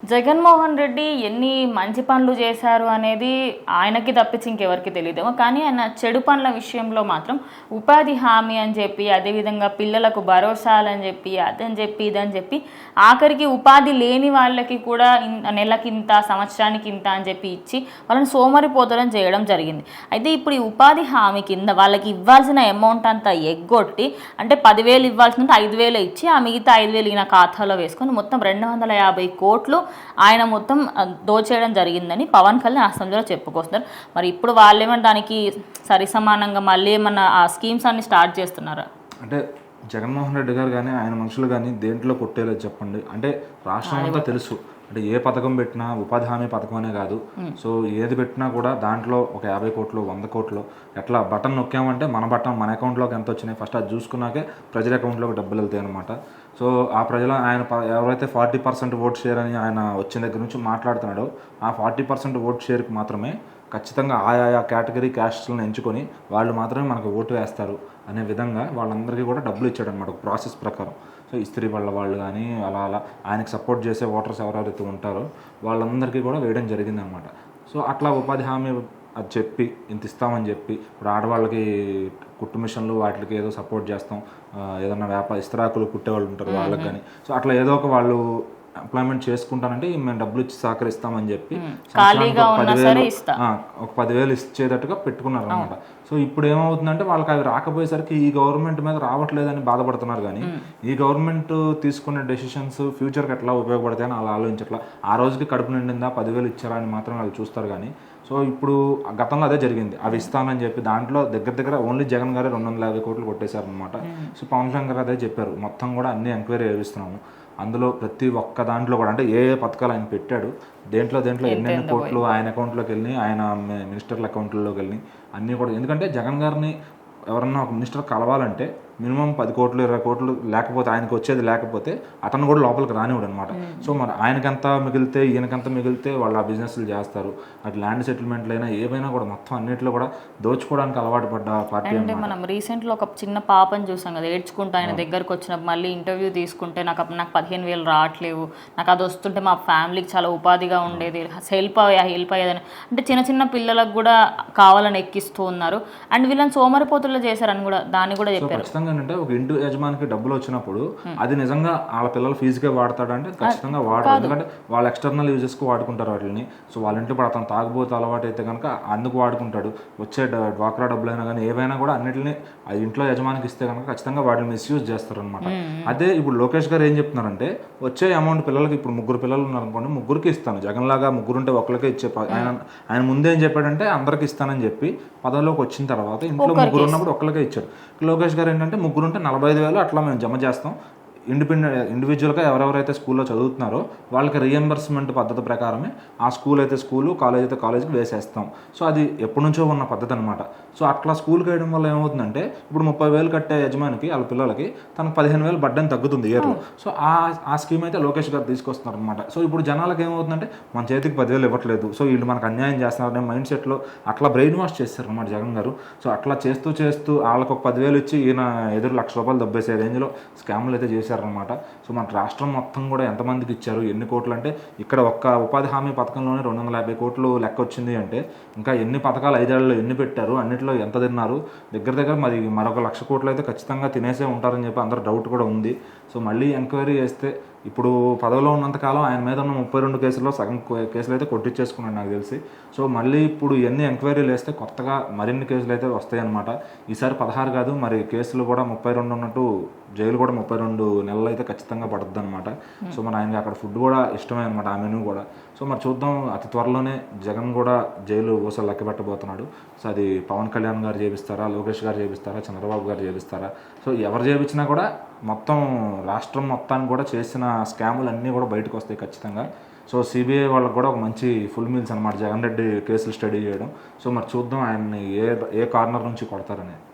జగన్మోహన్ రెడ్డి ఎన్ని మంచి పనులు చేశారు అనేది ఆయనకి తప్పించి ఇంకెవరికి తెలియదేమో. కానీ ఆయన చెడు పనుల విషయంలో మాత్రం ఉపాధి హామీ అని చెప్పి, అదేవిధంగా పిల్లలకు భరోసాలని చెప్పి, అదని చెప్పి ఇదని చెప్పి, ఆఖరికి ఉపాధి లేని వాళ్ళకి కూడా నెలకి ఇంత, సంవత్సరానికి ఇంత అని చెప్పి ఇచ్చి వాళ్ళని సోమరిపోతలను చేయడం జరిగింది. అయితే ఇప్పుడు ఈ ఉపాధి హామీ కింద వాళ్ళకి ఇవ్వాల్సిన అమౌంట్ అంతా ఎగ్గొట్టి, అంటే 10,000 ఇవ్వాల్సినంత 5,000 ఇచ్చి ఆ మిగతా 5,000 ఈయన ఖాతాలో వేసుకొని మొత్తం 250 కోట్లు ఆయన మొత్తం దోచేయడం జరిగిందని పవన్ కళ్యాణ్ అసెంబ్లీలో చెప్పుకొస్తున్నారు. మరి ఇప్పుడు వాళ్ళేమన్నా దానికి సరిసమానంగా మళ్ళీ ఏమన్నా ఆ స్కీమ్స్ అన్ని స్టార్ట్ చేస్తున్నారా? అంటే జగన్మోహన్ రెడ్డి గారు కానీ ఆయన మనుషులు కానీ దేంట్లో కొట్టేలేదు చెప్పండి. అంటే రాష్ట్రం అంతా తెలుసు, అంటే ఏ పథకం పెట్టినా ఉపాధి హామీ పథకం అనే కాదు, సో ఏది పెట్టినా కూడా దాంట్లో ఒక 50 కోట్లు 100 కోట్లు ఎట్లా బటన్ నొక్కామంటే మన బటన్ మన అకౌంట్లోకి ఎంత వచ్చినాయి ఫస్ట్ అది చూసుకున్నాకే ప్రజల అకౌంట్లోకి డబ్బులు వెళ్తాయి అనమాట. సో ఆ ప్రజలు ఆయన ఎవరైతే 40% ఓట్ షేర్ అని ఆయన వచ్చిన దగ్గర నుంచి మాట్లాడుతున్నాడో ఆ 40% ఓట్ షేర్కి మాత్రమే ఖచ్చితంగా ఆయా కేటగిరీ క్యాస్ట్లను ఎంచుకొని వాళ్ళు మాత్రమే మనకు ఓటు వేస్తారు అనే విధంగా వాళ్ళందరికీ కూడా డబ్బులు ఇచ్చాడు అనమాట ఒక ప్రాసెస్ ప్రకారం. సో ఇస్త్రీ వాళ్ళు కానీ అలా ఆయనకు సపోర్ట్ చేసే ఓటర్స్ ఎవరెవరైతే ఉంటారో వాళ్ళందరికీ కూడా వేయడం జరిగిందనమాట. సో అట్లా ఉపాధి హామీ అది చెప్పి ఇంత ఇస్తామని చెప్పి ఇప్పుడు ఆడవాళ్ళకి కుట్టు మిషన్లు వాటికి ఏదో సపోర్ట్ చేస్తాం, ఏదన్నా ఇస్తరాకులు కుట్టేవాళ్ళు ఉంటారు వాళ్ళకి కానీ, సో అట్లా ఏదో ఒక వాళ్ళు ఎంప్లాయ్మెంట్ చేసుకుంటానంటే మేము డబ్బులు ఇచ్చి సహకరిస్తామని చెప్పి ఒక 10,000 ఇచ్చేటట్టుగా పెట్టుకున్నారు అనమాట. సో ఇప్పుడు ఏమవుతుందంటే వాళ్ళకి అవి రాకపోయేసరికి ఈ గవర్నమెంట్ మీద రావట్లేదని బాధపడుతున్నారు. కానీ ఈ గవర్నమెంట్ తీసుకునే డెసిషన్స్ ఫ్యూచర్కి ఎట్లా ఉపయోగపడతాయని అలా ఆలోచించట్లా. ఆ రోజుకి కడుపు నిండిందా 10,000 ఇచ్చారా అని మాత్రం వాళ్ళు చూస్తారు. కానీ సో ఇప్పుడు గతంలో అదే జరిగింది, అవి ఇస్తానని చెప్పి దాంట్లో దగ్గర ఓన్లీ జగన్ గారే 250 కోట్లు కొట్టేశారనమాట. సో పవన్ కళ్యాణ్ గారు అదే చెప్పారు, మొత్తం కూడా అన్ని ఎంక్వైరీ చేయిస్తున్నాము, అందులో ప్రతి ఒక్క దాంట్లో కూడా అంటే ఏ పథకాలు ఆయన పెట్టాడు దేంట్లో ఎన్నెన్ని కోట్లు ఆయన అకౌంట్లోకి వెళ్ళి ఆయన మినిస్టర్ల అకౌంట్లోకి వెళ్ళి అన్నీ కూడా. ఎందుకంటే జగన్ గారిని ఎవరన్నా ఒక మినిస్టర్ కలవాలంటే మినిమం 10 కోట్లు 20 కోట్లు లేకపోతే ఆయనకు వచ్చేది లేకపోతే అతను కూడా లోపలికి రానివాడు అనమాట. సో మరి ఆయనకంత మిగిలితే ఈయనకంత మిగిలితే వాళ్ళు ఆ బిజినెస్లు చేస్తారు. అటు ల్యాండ్ సెటిల్మెంట్లు అయినా ఏవైనా కూడా మొత్తం అన్నింటిలో కూడా దోచుకోవడానికి అలవాటు పడ్డ పార్టీ. అంటే మనం రీసెంట్లో ఒక చిన్న పాపని చూసాం కదా, ఏడ్చుకుంటూ ఆయన దగ్గరకు వచ్చినప్పుడు మళ్ళీ ఇంటర్వ్యూ తీసుకుంటే నాకు 15,000 రావట్లేవు, నాకు అది వస్తుంటే మా ఫ్యామిలీకి చాలా ఉపాధిగా ఉండేది, హెల్ప్ అయ్యేదని, అంటే చిన్న పిల్లలకు కూడా కావాలని ఎక్కిస్తూ ఉన్నారు. అండ్ వీళ్ళని సోమరిపోతుల్లో చేశారని కూడా దాన్ని కూడా చెప్పారు. అంటే ఒక ఇంటి యజమానికి డబ్బులు వచ్చినప్పుడు అది నిజంగా వాళ్ళ పిల్లల ఫీజుకే వాడతాడంటే ఖచ్చితంగా వాడరు, ఎందుకంటే వాళ్ళ ఎక్స్టర్నల్ యూజెస్కి వాడుకుంటారు వాటిని. సో వాళ్ళ ఇంట్లో ఇప్పుడు అతను తాగుబోతు అలవాటు అయితే కనుక అందుకు వాడుకుంటాడు. వచ్చే డ్వాక్రా డబ్బులు అయినా కానీ ఏవైనా కూడా అన్నింటిని అది ఇంట్లో యజమానికి ఇస్తే కనుక ఖచ్చితంగా వాటిని మిస్యూజ్ చేస్తారు అనమాట. అదే ఇప్పుడు లోకేష్ గారు ఏం చెప్తున్నారంటే వచ్చే అమౌంట్ పిల్లలకి ఇప్పుడు 3 పిల్లలు ఉన్నారనుకోండి, 3కి ఇస్తాను, జగన్ లాగా 3 ఉంటే ఒకరికే ఇచ్చే ఆయన ముందే ఏం చెప్పాడంటే అందరికి ఇస్తానని చెప్పి పదవిలోకి వచ్చిన తర్వాత ఇంట్లో 3 ఉన్నప్పుడు ఒక్కరికే ఇచ్చాడు. లోకేష్ గారు ఏంటంటే 3 ఉంటే 45,000 అట్లా మేము జమ చేస్తాం, ఇండివిజువల్గా ఎవరెవరైతే స్కూల్లో చదువుతున్నారో వాళ్ళకి రీఎంబర్స్మెంట్ పద్ధతి ప్రకారమే ఆ స్కూల్ అయితే స్కూలు, కాలేజ్ అయితే కాలేజ్కి వేసేస్తాం. సో అది ఎప్పటి నుంచో ఉన్న పద్ధతి అనమాట. సో అట్లా స్కూల్కి వేయడం వల్ల ఏమవుతుందంటే ఇప్పుడు 30,000 కట్టే యజమానికి వాళ్ళ పిల్లలకి తనకు 15,000 బడ్డని తగ్గుతుంది ఇయర్లో. సో ఆ స్కీమ్ అయితే లోకేష్ గారు తీసుకొస్తున్నారు అనమాట. సో ఇప్పుడు జనాలకు ఏమవుతుందంటే మన చేతికి 10,000 ఇవ్వట్లేదు, సో వీళ్ళు మనకు అన్యాయం చేస్తున్నారనే మైండ్ సెట్లో అట్లా బ్రెయిన్ వాష్ చేస్తారు అనమాట జగన్ గారు. సో అట్లా చేస్తూ వాళ్ళకు ఒక 10,000 ఇచ్చి ఈయన ఎదురు ₹1,00,000 దబ్బేసే రేంజ్లో స్కాములు అయితే చేశారు అనమాట. సో మన రాష్ట్రం మొత్తం కూడా ఎంతమందికి ఇచ్చారు, ఎన్ని కోట్లు అంటే ఇక్కడ ఒక్క ఉపాధి హామీ పథకంలోనే 250 కోట్లు లెక్క వచ్చింది అంటే ఇంకా ఎన్ని పథకాలు 5 ఏళ్లలో ఎన్ని పెట్టారు, అన్నింటిలో ఎంత తిన్నారు, దగ్గర మరి మరొక 1,00,000 కోట్లు అయితే ఖచ్చితంగా తినేసే ఉంటారని చెప్పి అందరూ డౌట్ కూడా ఉంది. సో మళ్ళీ ఎంక్వైరీ చేస్తే ఇప్పుడు పదవిలో ఉన్నంతకాలం ఆయన మీద ఉన్న 32 కేసుల్లో సగం కేసులు అయితే కొట్టించేసుకున్నాడు నాకు తెలిసి. సో మళ్ళీ ఇప్పుడు ఎన్ని ఎంక్వైరీలు వేస్తే కొత్తగా మరిన్ని కేసులు అయితే వస్తాయి అనమాట. ఈసారి 16 కాదు మరి కేసులు కూడా 32 ఉన్నట్టు జైలు కూడా 32 నెలలు అయితే ఖచ్చితంగా పడుతుంది అనమాట. సో మరి ఆయనకి అక్కడ ఫుడ్ కూడా ఇష్టమే అనమాట, ఆ మెనూ కూడా. సో మరి చూద్దాం, అతి త్వరలోనే జగన్ కూడా జైలు ఊసలు లెక్క పెట్టబోతున్నాడు. సో అది పవన్ కళ్యాణ్ గారు చేపిస్తారా, లోకేష్ గారు చేపిస్తారా, చంద్రబాబు గారు చేపిస్తారా, సో ఎవరు చేపించినా కూడా మొత్తం రాష్ట్రం మొత్తాన్ని కూడా చేసిన స్కాములు అన్నీ కూడా బయటకు వస్తాయి ఖచ్చితంగా. సో సిబిఐ వాళ్ళకి కూడా ఒక మంచి ఫుల్ మీల్స్ అనమాట జగన్ రెడ్డి కేసులు స్టడీ చేయడం. సో మరి చూద్దాం ఆయన్ని ఏ కార్నర్ నుంచి కొడతారనేది.